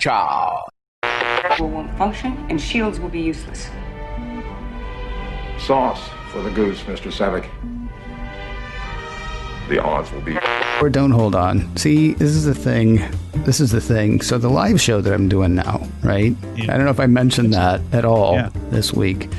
Ciao. Won't function and shields will be useless. Sauce for the goose, Mr. Savick. The odds will be... Or don't hold on. See, this is the thing. So the live show that I'm doing now, right? Yeah. I don't know if I mentioned that at all this week.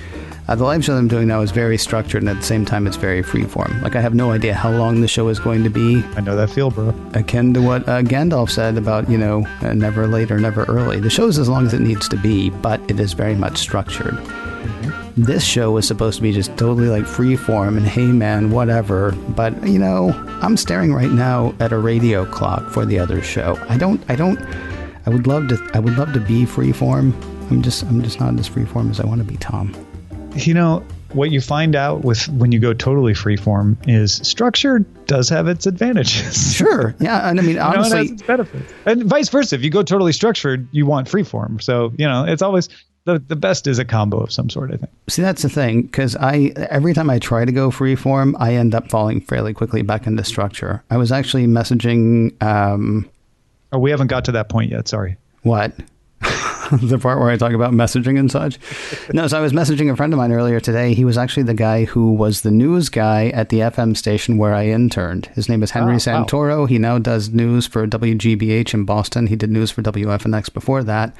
The live show that I'm doing now is very structured, and at the same time, it's very freeform. Like, I have no idea how long the show is going to be. I know that feel, bro. Akin to what Gandalf said about, never late or never early. The show's as long as it needs to be, but it is very much structured. Mm-hmm. This show was supposed to be just totally like freeform and hey man, whatever. But, I'm staring right now at a radio clock for the other show. I would love to be freeform. I'm just not as freeform as I want to be, Tom. What you find out when you go totally freeform is structure does have its advantages. Sure. Yeah. And I mean, honestly, it has its benefits. And vice versa. If you go totally structured, you want freeform. So, it's always the best is a combo of some sort, I think. See, that's the thing, because every time I try to go freeform, I end up falling fairly quickly back into structure. I was actually messaging. We haven't got to that point yet. Sorry. What? The part where I talk about messaging and such. No, so I was messaging a friend of mine earlier today. He was actually the guy who was the news guy at the FM station where I interned. His name is Henry Santoro. Wow. He now does news for WGBH in Boston. He did news for WFNX before that.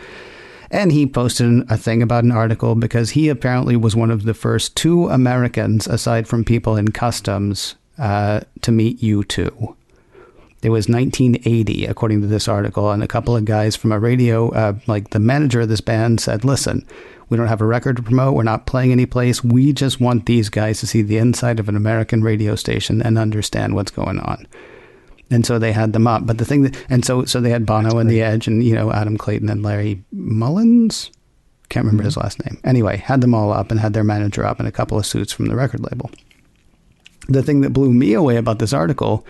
And he posted a thing about an article because he apparently was one of the first 2 Americans, aside from people in customs, to meet U2. It was 1980, according to this article, and a couple of guys from a radio, like the manager of this band said, listen, we don't have a record to promote. We're not playing any place. We just want these guys to see the inside of an American radio station and understand what's going on. And so they had them up. But the thing so they had Bono and The Edge and, Adam Clayton and Larry Mullins. Can't remember his last name. Anyway, had them all up and had their manager up and a couple of suits from the record label. The thing that blew me away about this article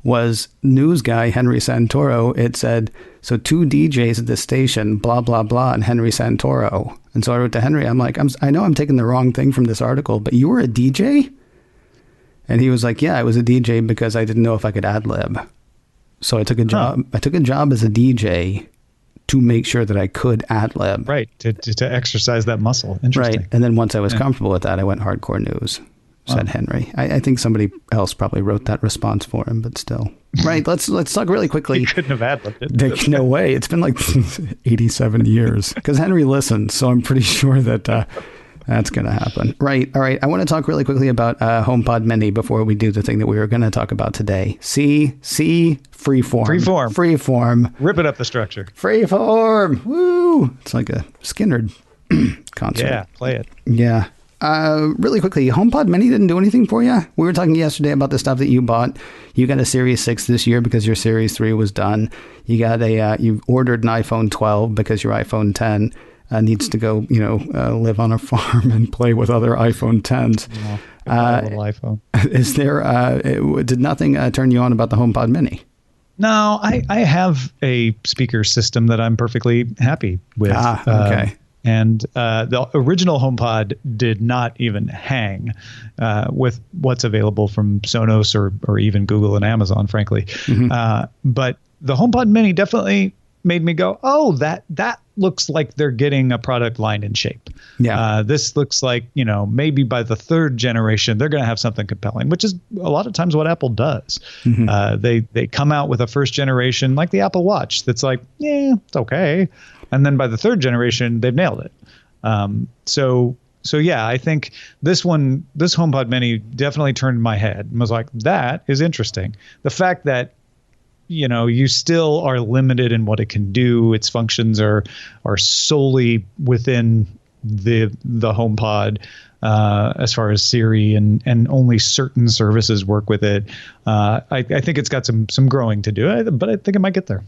was news guy Henry Santoro. It said, so 2 DJs at the station, blah, blah, blah, and Henry Santoro. And so I wrote to Henry, I'm like, I know I'm taking the wrong thing from this article, but you were a DJ? And he was like, yeah, I was a DJ because I didn't know if I could ad-lib. So I took a job. I took a job as a DJ to make sure that I could ad-lib. Right, to exercise that muscle. Interesting. Right, and then once I was comfortable with that, I went hardcore news. Said Henry. I think somebody else probably wrote that response for him, but still. Right, let's talk really quickly. He couldn't have ad-libbed it. No way. It's been like 87 years. Because Henry listens, so I'm pretty sure that that's going to happen. Right, all right. I want to talk really quickly about HomePod Mini before we do the thing that we were going to talk about today. See, freeform. Freeform. Rip it up the structure. Freeform. Woo! It's like a Skynyrd concert. Yeah, play it. Yeah. Really quickly, HomePod Mini didn't do anything for you? We were talking yesterday about the stuff that you bought. You got a Series 6 this year because your Series 3 was done. You got you ordered an iPhone 12 because your iPhone 10 needs to go, live on a farm and play with other iPhone 10s. Little iPhone. Is there, did nothing turn you on about the HomePod Mini? No, I have a speaker system that I'm perfectly happy with. Okay. And the original HomePod did not even hang with what's available from Sonos or even Google and Amazon, frankly. Mm-hmm. But the HomePod Mini definitely made me go, oh, that looks like they're getting a product line in shape. Yeah. This looks like, maybe by the 3rd generation, they're going to have something compelling, which is a lot of times what Apple does. Mm-hmm. They come out with a 1st generation, like the Apple Watch, that's like, yeah, it's okay. And then by the 3rd generation, they've nailed it. So yeah, I think this HomePod Mini definitely turned my head and was like, that is interesting. The fact that, you still are limited in what it can do. Its functions are solely within the HomePod as far as Siri and only certain services work with it. I think it's got some growing to do, but I think it might get there.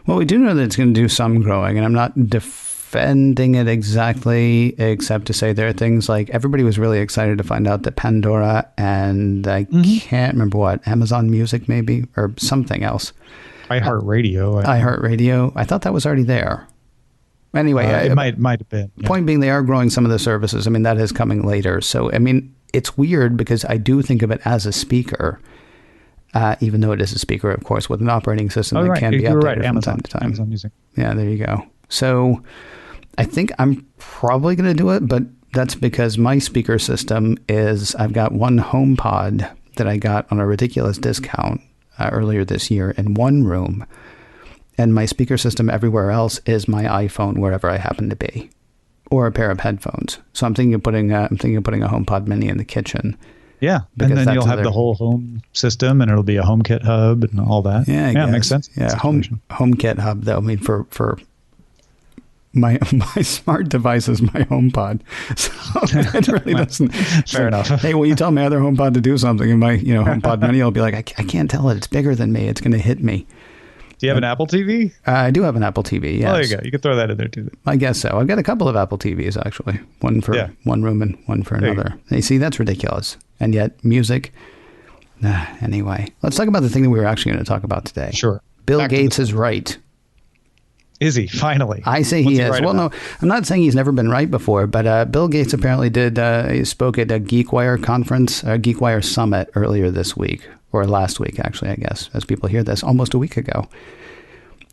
Well, we do know that it's going to do some growing, and I'm not defending it exactly, except to say there are things like everybody was really excited to find out that Pandora and I can't remember what, Amazon Music maybe, or something else. iHeartRadio. I thought that was already there. Anyway, it might have been. Yeah. Point being, they are growing some of the services. I mean, that is coming later. So, I mean, it's weird because I do think of it as a speaker. even though it is a speaker, of course, with an operating system that can be updated from time to time. Amazon Music. Yeah, there you go. So I think I'm probably going to do it, but that's because my speaker system is, I've got one HomePod that I got on a ridiculous discount earlier this year in one room. And my speaker system everywhere else is my iPhone, wherever I happen to be, or a pair of headphones. So I'm thinking of putting a HomePod Mini in the kitchen. Yeah, and then you'll have the whole home system, and it'll be a HomeKit hub and all that. Yeah, it makes sense. Yeah, HomeKit hub though. I mean, for my smart device is my HomePod, so it really doesn't. Fair enough. Hey, will you tell my other HomePod to do something? And my HomePod Mini will be like, I can't tell it. It's bigger than me. It's going to hit me. Do you have an Apple TV? I do have an Apple TV, yes. Oh, there you go. You can throw that in there, too. I guess so. I've got a couple of Apple TVs, actually. One for one room and one for another. You see, that's ridiculous. And yet, music. Anyway, let's talk about the thing that we were actually going to talk about today. Sure. Bill Gates is right. Is he? Finally. I say he is. Right well, no, I'm not saying he's never been right before, but Bill Gates apparently he spoke at a GeekWire conference, a GeekWire summit earlier this week. Or last week, actually, I guess, as people hear this, almost a week ago.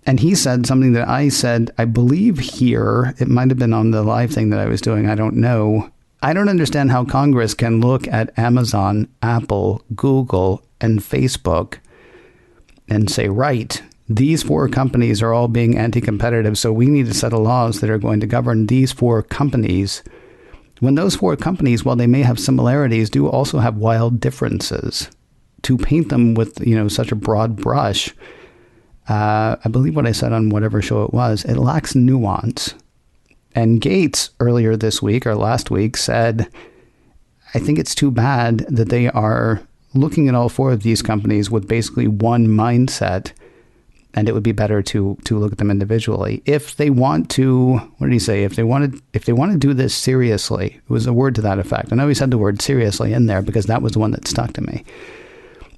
And he said something that I said, I believe here, it might have been on the live thing that I was doing, I don't know. I don't understand how Congress can look at Amazon, Apple, Google, and Facebook and say, right, these four companies are all being anti-competitive, so we need to set laws that are going to govern these four companies. When those four companies, while they may have similarities, do also have wild differences. To paint them with, such a broad brush, I believe what I said on whatever show it was, it lacks nuance. And Gates earlier this week or last week said, I think it's too bad that they are looking at all four of these companies with basically one mindset, and it would be better to look at them individually. If they want to, what did he say? If they want to do this seriously, it was a word to that effect. I know he said the word seriously in there because that was the one that stuck to me.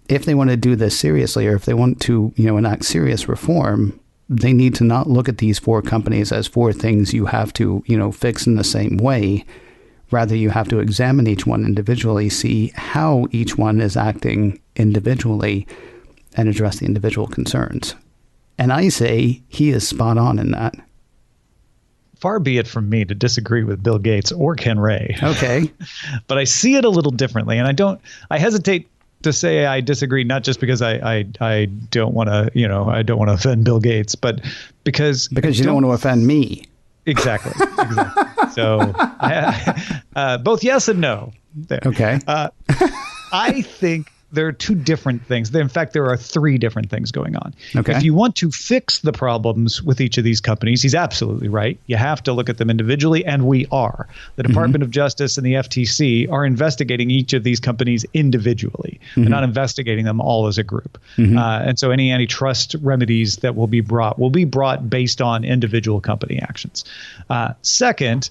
If they want to do this seriously, or if they want to, enact serious reform, they need to not look at these four companies as four things you have to, fix in the same way. Rather, you have to examine each one individually, see how each one is acting individually, and address the individual concerns. And I say he is spot on in that. Far be it from me to disagree with Bill Gates or Ken Ray. Okay. But I see it a little differently, and I hesitate to say I disagree, not just because I don't want to, I don't want to offend Bill Gates, but because you don't want to offend me. Exactly. So both yes and no. There. Okay. I think there are two different things. In fact, there are three different things going on. Okay. If you want to fix the problems with each of these companies, he's absolutely right. You have to look at them individually, and we are. The Department of Justice and the FTC are investigating each of these companies individually. They're not investigating them all as a group. And so any antitrust remedies that will be brought based on individual company actions. Second,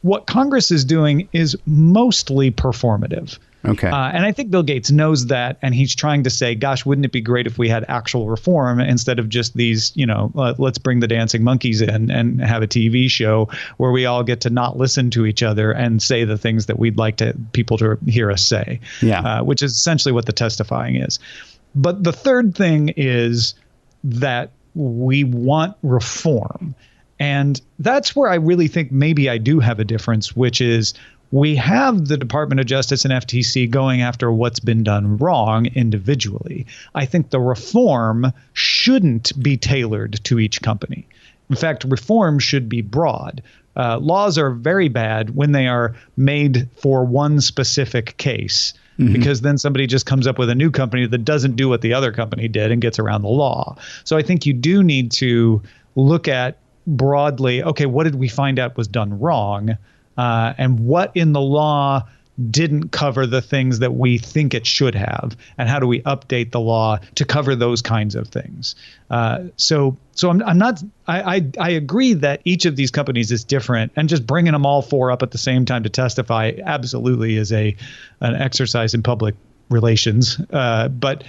what Congress is doing is mostly performative. Okay. And I think Bill Gates knows that, and he's trying to say, gosh, wouldn't it be great if we had actual reform instead of just these, let's bring the dancing monkeys in and have a TV show where we all get to not listen to each other and say the things that we'd like people to hear us say, which is essentially what the testifying is. But the third thing is that we want reform. And that's where I really think maybe I do have a difference, which is we have the Department of Justice and FTC going after what's been done wrong individually. I think the reform shouldn't be tailored to each company. In fact, reform should be broad. Laws are very bad when they are made for one specific case, because then somebody just comes up with a new company that doesn't do what the other company did and gets around the law. So I think you do need to look at broadly, okay, what did we find out was done wrong? And what in the law didn't cover the things that we think it should have, and how do we update the law to cover those kinds of things? So I'm not. I agree that each of these companies is different, and just bringing them all four up at the same time to testify absolutely is an exercise in public relations. But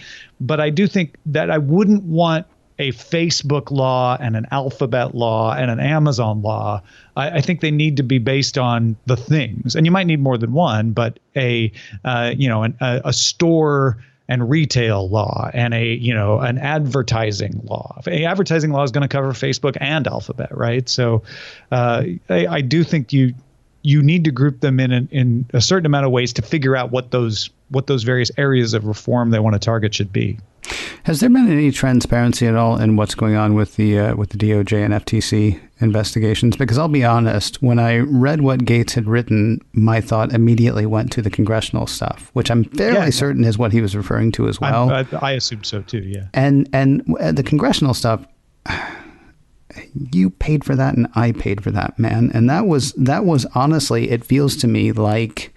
I do think that I wouldn't want a Facebook law and an Alphabet law and an Amazon law. I think they need to be based on the things, and you might need more than one, but a store and retail law and an advertising law. Advertising law is going to cover Facebook and Alphabet, right? So I do think you need to group them in a certain amount of ways to figure out what those various areas of reform they want to target should be. Has there been any transparency at all in what's going on with the DOJ and FTC investigations? Because I'll be honest, when I read what Gates had written, my thought immediately went to the congressional stuff, which I'm fairly certain is what he was referring to as well. I assumed so too. Yeah. And the congressional stuff, you paid for that and I paid for that, man. And that was honestly, it feels to me like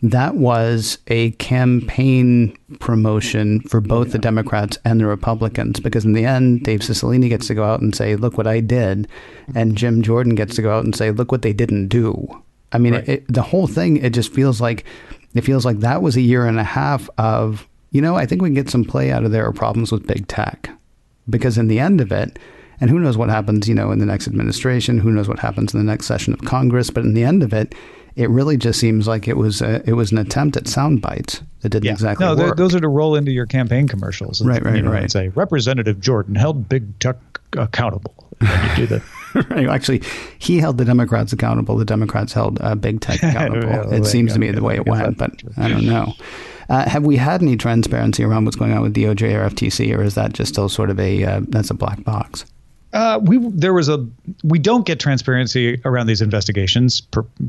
that was a campaign promotion for both the Democrats and the Republicans, because in the end, Dave Cicilline gets to go out and say, look what I did. And Jim Jordan gets to go out and say, look what they didn't do. I mean, right. The whole thing, it just feels like that was a year and a half of, I think we can get some play out of there or problems with big tech, because in the end of it, and who knows what happens, in the next administration, who knows what happens in the next session of Congress. But in the end of it, it really just seems like it was an attempt at sound bites that didn't exactly work. Those are to roll into your campaign commercials. Right. And say, Representative Jordan held big tech accountable. And you do that. Right. Actually, he held the Democrats accountable. The Democrats held big tech accountable. It seems to me the way it went, but I don't know. Have we had any transparency around what's going on with DOJ or FTC, or is that just still sort of that's a black box? We don't get transparency around these investigations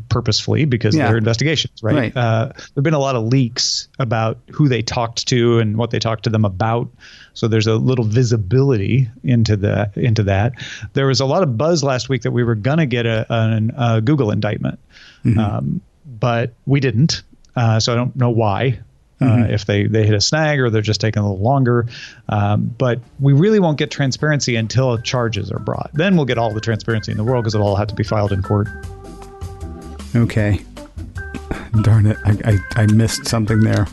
purposefully because they're investigations, right? There've been a lot of leaks about who they talked to and what they talked to them about. So there's a little visibility into that. There was a lot of buzz last week that we were going to get a Google indictment, but we didn't. So I don't know why. If they hit a snag or they're just taking a little longer. But we really won't get transparency until charges are brought. Then we'll get all the transparency in the world because it'll all have to be filed in court. Okay. Darn it. I missed something there.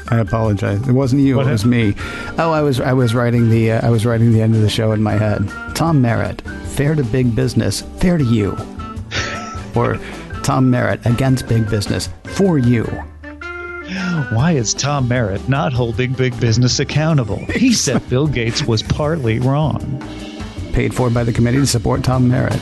I apologize. It wasn't you. It was me. Oh, I was writing the end of the show in my head. Tom Merritt, fair to big business, fair to you. Or Tom Merritt against big business, for you. Why is Tom Merritt not holding big business accountable? He said Bill Gates was partly wrong. Paid for by the committee to support Tom Merritt.